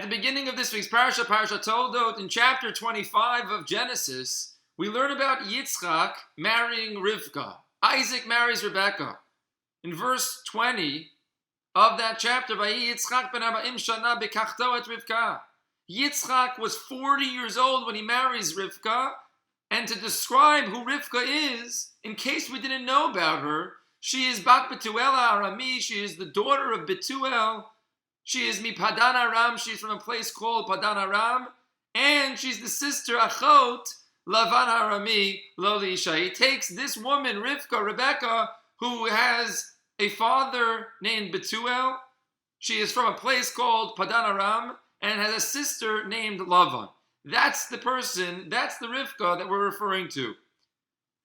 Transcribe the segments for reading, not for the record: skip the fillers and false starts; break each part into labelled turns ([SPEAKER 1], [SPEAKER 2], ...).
[SPEAKER 1] At the beginning of this week's Parsha, Parsha Toldot, in chapter 25 of Genesis, we learn about Yitzchak marrying Rivka. Isaac marries Rebekah. In verse 20 of that chapter, Yitzchak ben 40 shana bekachto et Rivka. Yitzchak was 40 years old when he marries Rivka, and to describe who Rivka is, in case we didn't know about her, she is Bat Betuel Arami, she is the daughter of Betuel, she is Mi Padan Aram, she's from a place called Padan Aram, and she's the sister Achot Lavan Arami Loli Isha. He takes this woman, Rivka, Rebekah, who has a father named Betuel, she is from a place called Padan Aram, and has a sister named Lavan. That's the person, that's the Rivka that we're referring to.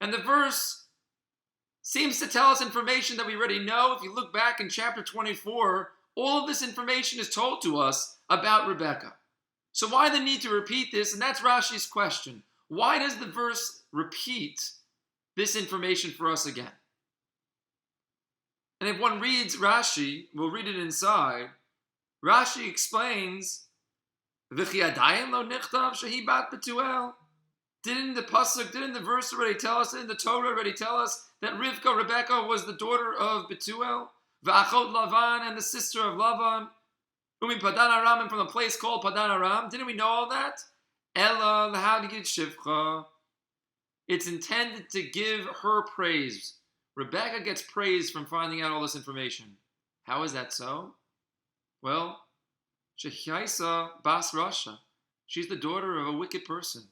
[SPEAKER 1] And the verse seems to tell us information that we already know. If you look back in chapter 24, all of this information is told to us about Rebekah. So why the need to repeat this? And that's Rashi's question. Why does the verse repeat this information for us again? And if one reads Rashi, we'll read it inside, Rashi explains, Didn't the pasuk, didn't the verse already tell us, didn't the Torah already tell us that Rivka, Rebekah, was the daughter of Betuel, V'achot Lavan, and the sister of Lavan, Umi Padan Aram, and from a place called Padan Aram? Didn't we know all that? Ella l'hadgid shivcha. It's intended to give her praise. Rebekah gets praise from finding out all this information. How is that so? Well, Shechaisa Bas Rasha. She's the daughter of a wicked person.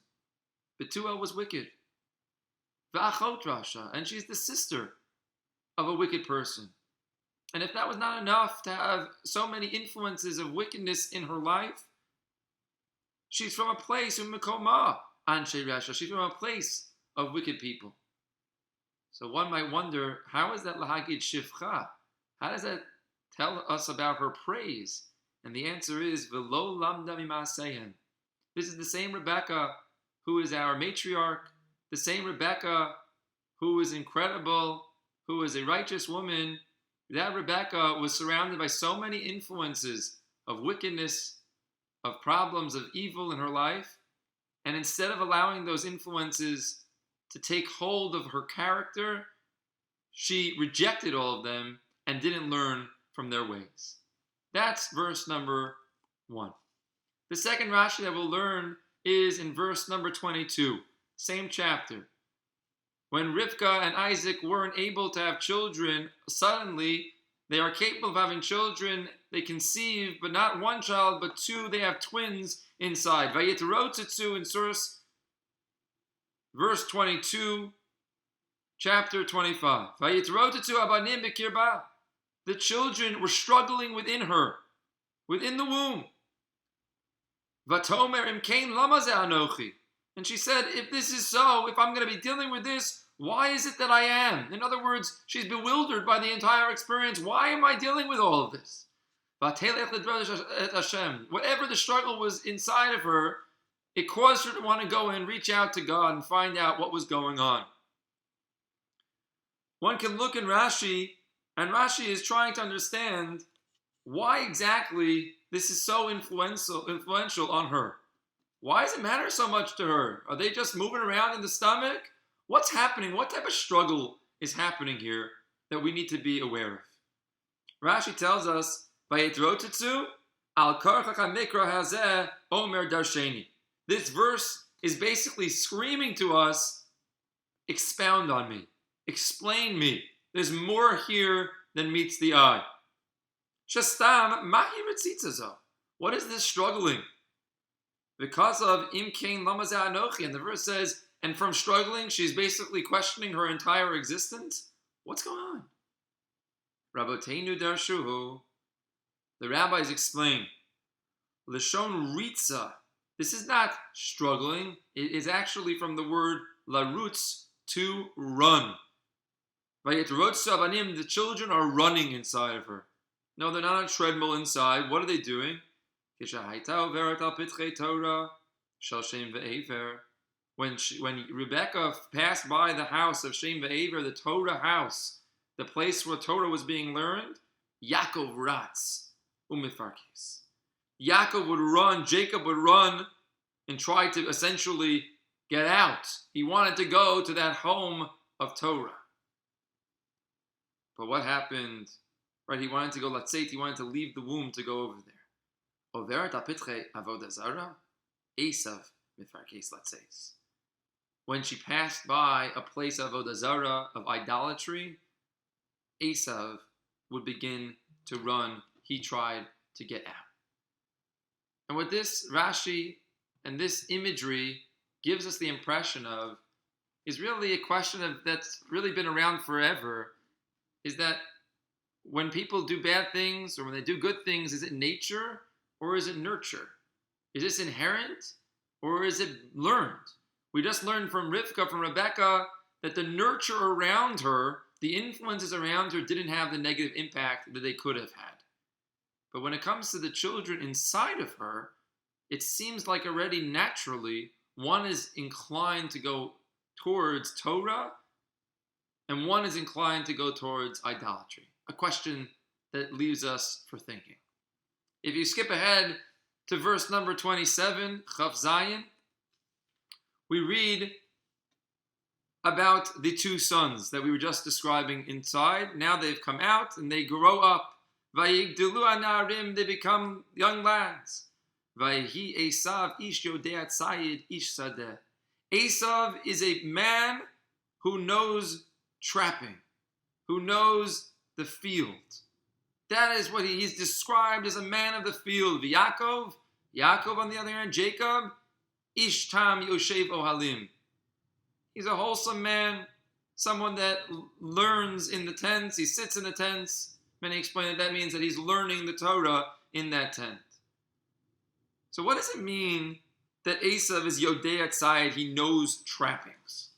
[SPEAKER 1] Betuel was wicked. V'achot Rasha, and she's the sister of a wicked person. And if that was not enough to have so many influences of wickedness in her life, she's from a place, Umekoma Anshe Rasha. She's from a place of wicked people. So one might wonder, how is that Lahagid Shivcha? How does that tell us about her praise? And the answer is, V'lo lamda mimasehem. This is the same Rebekah who is our matriarch, the same Rebekah who is incredible, who is a righteous woman. That Rebekah was surrounded by so many influences of wickedness, of problems, of evil in her life. And instead of allowing those influences to take hold of her character, she rejected all of them and didn't learn from their ways. That's verse number 1. The second Rashi that we'll learn is in verse number 22, same chapter. When Rivka and Isaac weren't able to have children, suddenly they are capable of having children. They conceive, but not one child, but two. They have twins inside. Vayitrotzetzu in source, verse 22, chapter 25. Vayitrotzetzu abanim b'kirba. The children were struggling within her, within the womb. Vatomer imkain lama ze anochi. And she said, if this is so, if I'm going to be dealing with this, why is it that I am? In other words, she's bewildered by the entire experience. Why am I dealing with all of this? Whatever the struggle was inside of her, it caused her to want to go and reach out to God and find out what was going on. One can look in Rashi, and Rashi is trying to understand why exactly this is so influential on her. Why does it matter so much to her? Are they just moving around in the stomach? What's happening? What type of struggle is happening here that we need to be aware of? Rashi tells us, Vayitrotetzu al karchach hamikra hazeh omer darsheni. This verse is basically screaming to us, expound on me, explain me. There's more here than meets the eye. Shastam mahi ritzitzazo. What is this struggling? Because of imkein lamazeh anochi, and the verse says, and from struggling, she's basically questioning her entire existence. What's going on? Raboteinu darshuhu. The rabbis explain, Lashon ritza. This is not struggling. It is actually from the word larutz, to run. The children are running inside of her. No, they're not on a treadmill inside. What are they doing? When Rebekah passed by the house of Shem ve'Aver, the Torah house, the place where Torah was being learned, Yaakov ratz umifarkis. Jacob would run and try to essentially get out. He wanted to go to that home of Torah. But what happened? Right, he wanted to go Latzeit, he wanted to leave the womb to go over there. Overet apitche avodah zara, Esav mifarkes Latzeis. When she passed by a place of avodah zara, of idolatry, Esav would begin to run. He tried to get out. And what this Rashi and this imagery gives us the impression of is really a question of that's really been around forever, is that when people do bad things or when they do good things, is it nature or is it nurture? Is this inherent or is it learned? We just learned from Rivka, from Rebecca, that the nurture around her, the influences around her didn't have the negative impact that they could have had. But when it comes to the children inside of her, it seems like already naturally one is inclined to go towards Torah and one is inclined to go towards idolatry. A question that leaves us for thinking. If you skip ahead to verse number 27, Chaf Zayin, we read about the two sons that we were just describing inside. Now they've come out and they grow up. Vayigdelu anarim, they become young lads. Vayehi Esav ish yodeat sayid ish sadeh. Esav is a man who knows trapping, who knows the field. That is what he's described as, a man of the field. Yaakov, on the other hand, Jacob, ish tam yoshev ohalim. He's a wholesome man, someone that learns in the tents. He sits in the tents. Many explain that means that he's learning the Torah in that tent. So what does it mean that Esav is Yodei Atzayid? He knows trappings.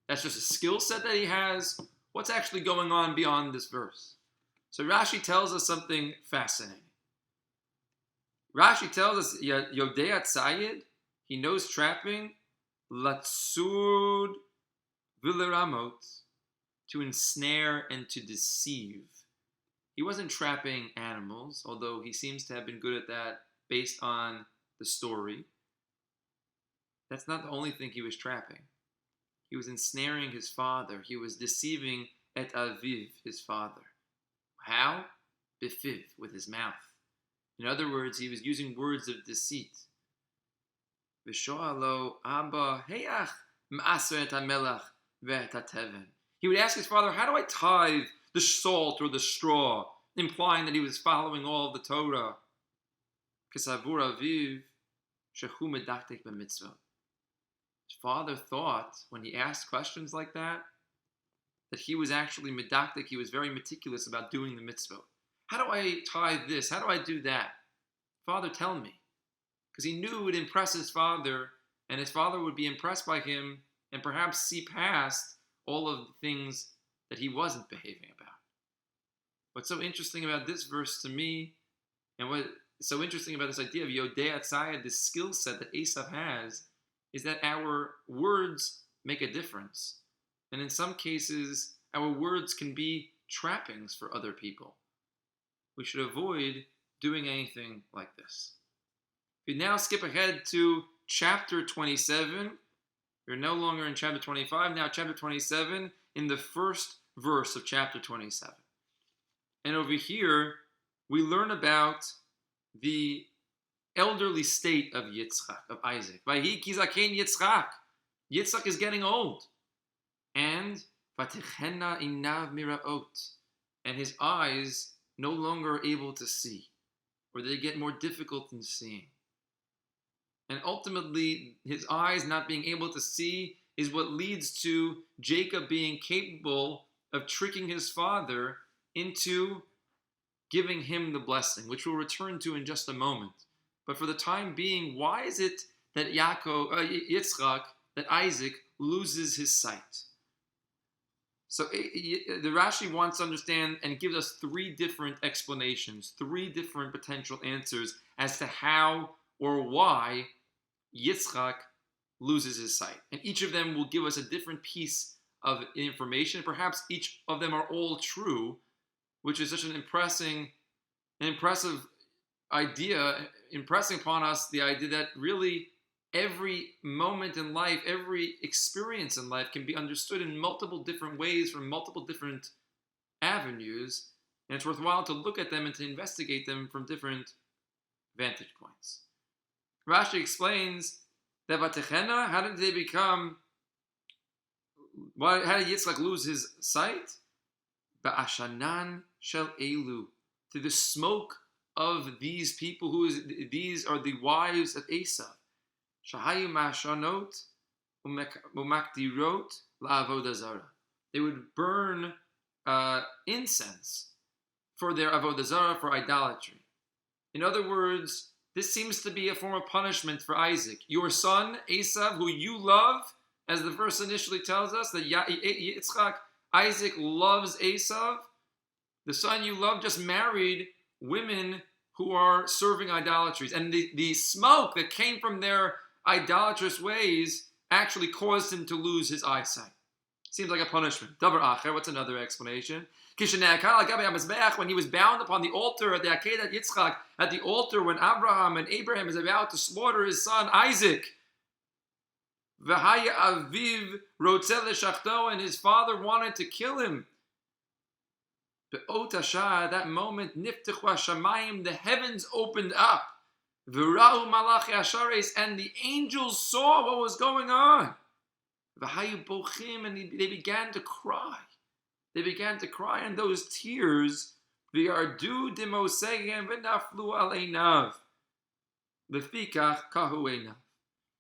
[SPEAKER 1] That's just a skill set that he has. What's actually going on beyond this verse? So Rashi tells us something fascinating. Rashi tells us Yodei Atzayid, he knows trapping, Latsud Vileramot, to ensnare and to deceive. He wasn't trapping animals, although he seems to have been good at that based on the story. That's not the only thing he was trapping. He was ensnaring his father. He was deceiving et aviv, his father. How? Befiv, with his mouth. In other words, he was using words of deceit. V'sho'alo Abba heyach ma'aser et hamelach ve'et hateven. He would ask his father, how do I tithe the salt or the straw? Implying that he was following all of the Torah. Kesavur aviv shehu medaktek b'mitzvah. His father thought, when he asked questions like that he was actually medaktek, he was very meticulous about doing the mitzvah. How do I tithe this? How do I do that? Father, tell me. Because he knew it would impress his father, and his father would be impressed by him and perhaps see past all of the things that he wasn't behaving about. What's so interesting about this verse to me, and what's so interesting about this idea of Yodei Atzayid, this skill set that Esav has, is that our words make a difference. And in some cases, our words can be trappings for other people. We should avoid doing anything like this. We now skip ahead to chapter 27. We're no longer in chapter 25, now chapter 27, in the first verse of chapter 27. And over here, we learn about the elderly state of Yitzchak, of Isaac. Vayhi ki zaken Yitzchak. Yitzchak is getting old. And vatichena inav miraot. And his eyes no longer able to see, or they get more difficult in seeing. And ultimately, his eyes not being able to see is what leads to Jacob being capable of tricking his father into giving him the blessing, which we'll return to in just a moment. But for the time being, why is it that Yitzchak, that Isaac, loses his sight? So the Rashi wants to understand and gives us three different explanations, three different potential answers as to how or why Yitzchak loses his sight. And each of them will give us a different piece of information. Perhaps each of them are all true, which is such an impressive idea, impressing upon us the idea that really every moment in life, every experience in life can be understood in multiple different ways from multiple different avenues, and it's worthwhile to look at them and to investigate them from different vantage points. Rashi explains that Vatechena, how did they become, how did Yitzchak lose his sight? Ba'ashanan shel elu, through the smoke of these people, these are the wives of Esav. Shahayu mashanot umakdirot la'avodah zara. They would burn incense for their avodah zara, for idolatry. In other words, this seems to be a form of punishment for Isaac. Your son, Esav, who you love, as the verse initially tells us, that Yitzchak, Isaac loves Esav. The son you love just married women who are serving idolatries. And the smoke that came from their idolatrous ways actually caused him to lose his eyesight. Seems like a punishment. Davar acher, what's another explanation? When he was bound upon the altar at the Akedat Yitzchak, at the altar when Abraham is about to slaughter his son Isaac, V'haya aviv rotzeh l'shachto, and his father wanted to kill him. Be'ot hashah, at that moment, niftechu hashamayim, the heavens opened up. V'ra'u malachi hashares, and the angels saw what was going on. V'hayu bochim, and they began to cry. They began to cry, and those tears, v'yardu dimosegem v'naflu aleinav, v'fikach kahu einav.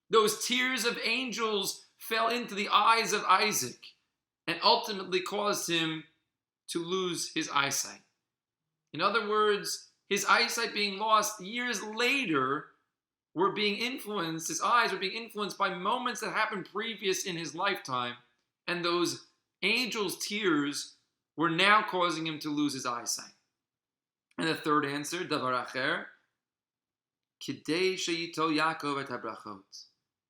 [SPEAKER 1] Those tears of angels fell into the eyes of Isaac and ultimately caused him to lose his eyesight. In other words, his eyesight being lost years later were being influenced, his eyes were being influenced by moments that happened previous in his lifetime, and those angels' tears were now causing him to lose his eyesight. And the third answer, davar acher, kidei sheyitol Yaakov et habrachot,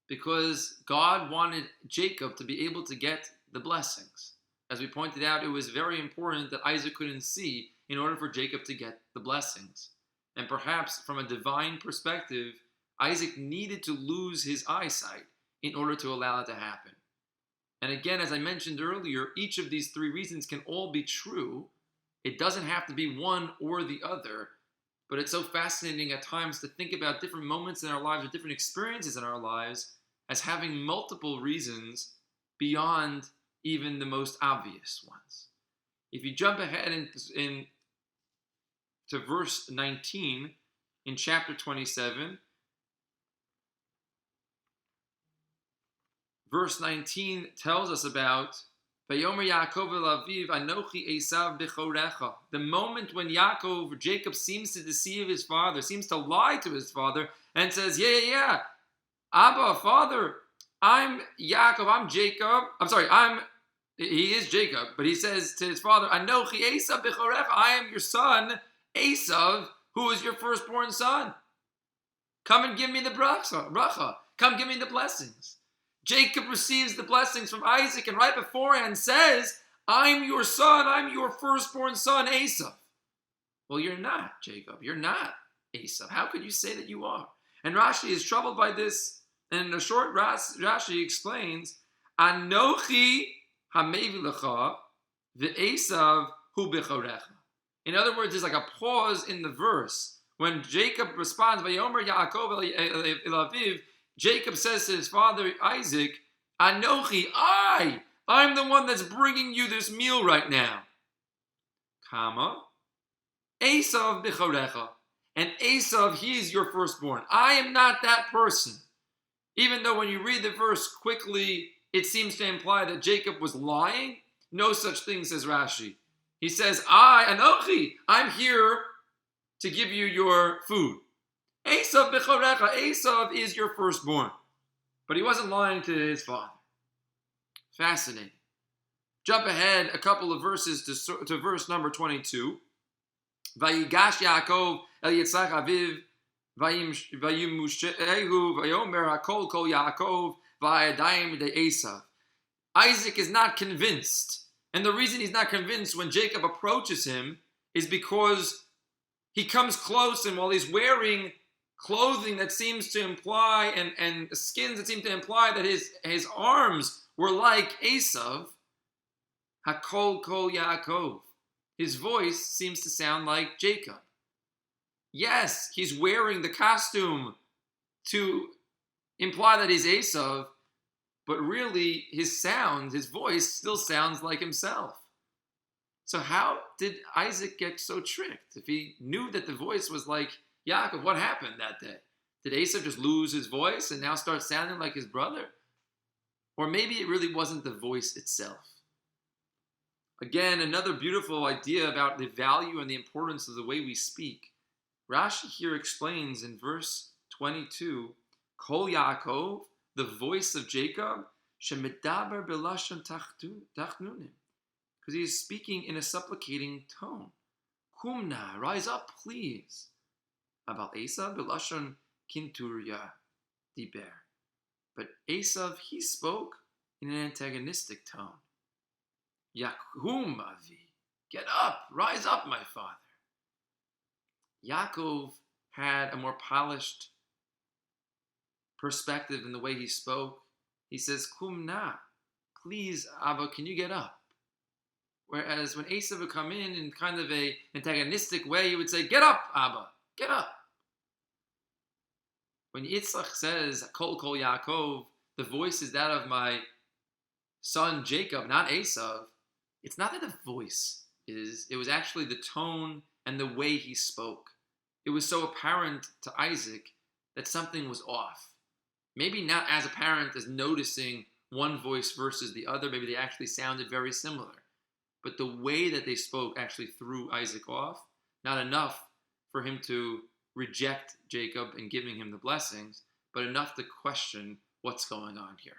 [SPEAKER 1] because God wanted Jacob to be able to get the blessings. As we pointed out, it was very important that Isaac couldn't see in order for Jacob to get the blessings. And perhaps from a divine perspective, Isaac needed to lose his eyesight in order to allow it to happen. And again, as I mentioned earlier, each of these three reasons can all be true. It doesn't have to be one or the other, but it's so fascinating at times to think about different moments in our lives or different experiences in our lives as having multiple reasons beyond even the most obvious ones. If you jump ahead to verse 19 in chapter 27, verse 19 tells us about Vayomer Yaakov el Aviv, Anochi Esav b'chorecha. The moment when Jacob seems to deceive his father, seems to lie to his father, and says, yeah, Abba, father, I'm Yaakov, I'm Jacob. He is Jacob, but he says to his father, Anochi Esav b'chorecha, I am your son, Esav, who is your firstborn son. Come and give me the bracha. Come give me the blessings. Jacob receives the blessings from Isaac, and right beforehand says, I'm your son, I'm your firstborn son, Esav. Well, you're not, Jacob. You're not Esav. How could you say that you are? And Rashi is troubled by this, and in a short Rashi explains, Anochi hamevi lecha ve'esav hu b'chorecha. In other words, there's like a pause in the verse. When Jacob responds, Vayomer Yaakov el Aviv, Jacob says to his father Isaac, Anochi, I'm the one that's bringing you this meal right now. Comma, Esav b'chorecha. And Esav, he is your firstborn. I am not that person. Even though when you read the verse quickly, it seems to imply that Jacob was lying. No such thing, says Rashi. He says, Anochi, I'm here to give you your food. Esav b'chorecha, Esav is your firstborn. But he wasn't lying to his father. Fascinating. Jump ahead a couple of verses to verse number 22. Vayigash Yaakov el Yitzchak aviv, vayimushehu, vayomer hakol kol Yaakov, vayadayim de Esav. Isaac is not convinced. And the reason he's not convinced when Jacob approaches him is because He comes close, and while he's wearing clothing that seems to imply, and skins that seem to imply that his arms were like Esav, Hakol Kol Yaakov. His voice seems to sound like Jacob. Yes, he's wearing the costume to imply that he's Esav, but really his voice still sounds like himself. So how did Isaac get so tricked? If he knew that the voice was like Yaakov, what happened that day? Did Esav just lose his voice and now start sounding like his brother? Or maybe it really wasn't the voice itself. Again, another beautiful idea about the value and the importance of the way we speak. Rashi here explains in verse 22, Kol Yaakov, the voice of Jacob, shemedaber belashon tachnunim, because he is speaking in a supplicating tone. Kumna, rise up, please. About Esav, belashon kinturya, diber. But Esav, he spoke in an antagonistic tone. Yakum avi, get up, rise up, my father. Yaakov had a more polished perspective in the way he spoke. He says, Kumna, please, Abba, can you get up? Whereas when Esav would come in kind of a antagonistic way, he would say, get up, Abba, get up. When Yitzchak says, Kol Kol Yaakov, the voice is that of my son Jacob, not Esav, it's not that the voice is, it was actually the tone and the way he spoke. It was so apparent to Isaac that something was off. Maybe not as apparent as noticing one voice versus the other. Maybe they actually sounded very similar. But the way that they spoke actually threw Isaac off. Not enough for him to reject Jacob and giving him the blessings, but enough to question what's going on here.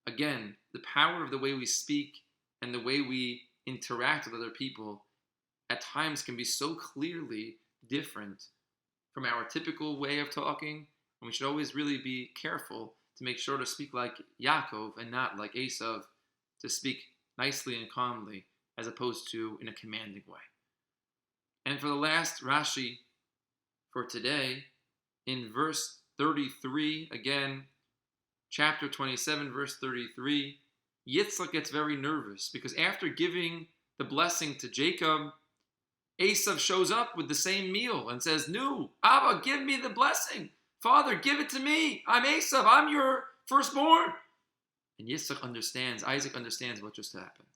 [SPEAKER 1] Again, the power of the way we speak and the way we interact with other people at times can be so clearly different from our typical way of talking, and we should always really be careful to make sure to speak like Yaakov and not like Esav, to speak nicely and calmly as opposed to in a commanding way. And for the last Rashi for today, in verse 33, again, chapter 27, verse 33, Yitzchak gets very nervous because after giving the blessing to Jacob, Esav shows up with the same meal and says, No, Abba, give me the blessing. Father, give it to me. I'm Esav. I'm your firstborn. And Yitzchak understands, Isaac understands what just happened.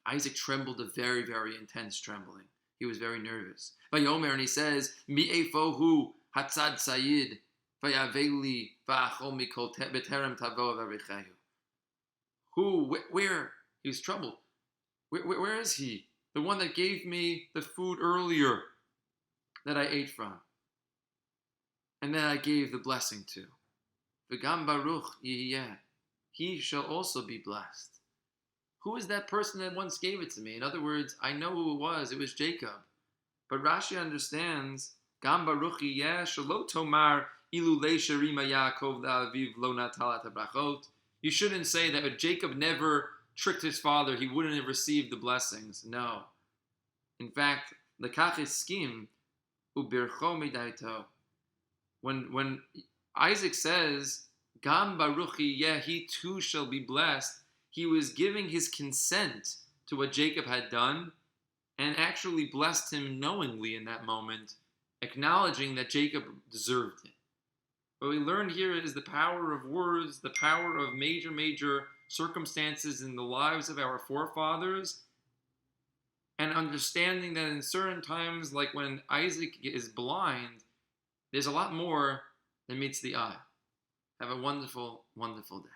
[SPEAKER 1] Isaac trembled a very, very intense trembling. He was very nervous. And he says, Mi'efohu hatzad sayid vayaveli va'achol mikol beterem tavo v'arichehu. Where? He was troubled. Where is he? The one that gave me the food earlier that I ate from. And then I gave the blessing to. V'gam baruch yiyeh. He shall also be blessed. Who is that person that once gave it to me? In other words, I know who it was. It was Jacob. But Rashi understands, Gam baruch yiyeh shelo tomar ilulei sherima Yaakov la'aviv lo natalat habrachot. You shouldn't say that Jacob never tricked his father, he wouldn't have received the blessings. No. In fact, the kach eskim ubircho midaito. When Isaac says, Gam baruch yeh, he too shall be blessed, he was giving his consent to what Jacob had done and actually blessed him knowingly in that moment, acknowledging that Jacob deserved it. What we learn here is the power of words, the power of major, major circumstances in the lives of our forefathers, and understanding that in certain times, like when Isaac is blind, there's a lot more than meets the eye. Have a wonderful, wonderful day.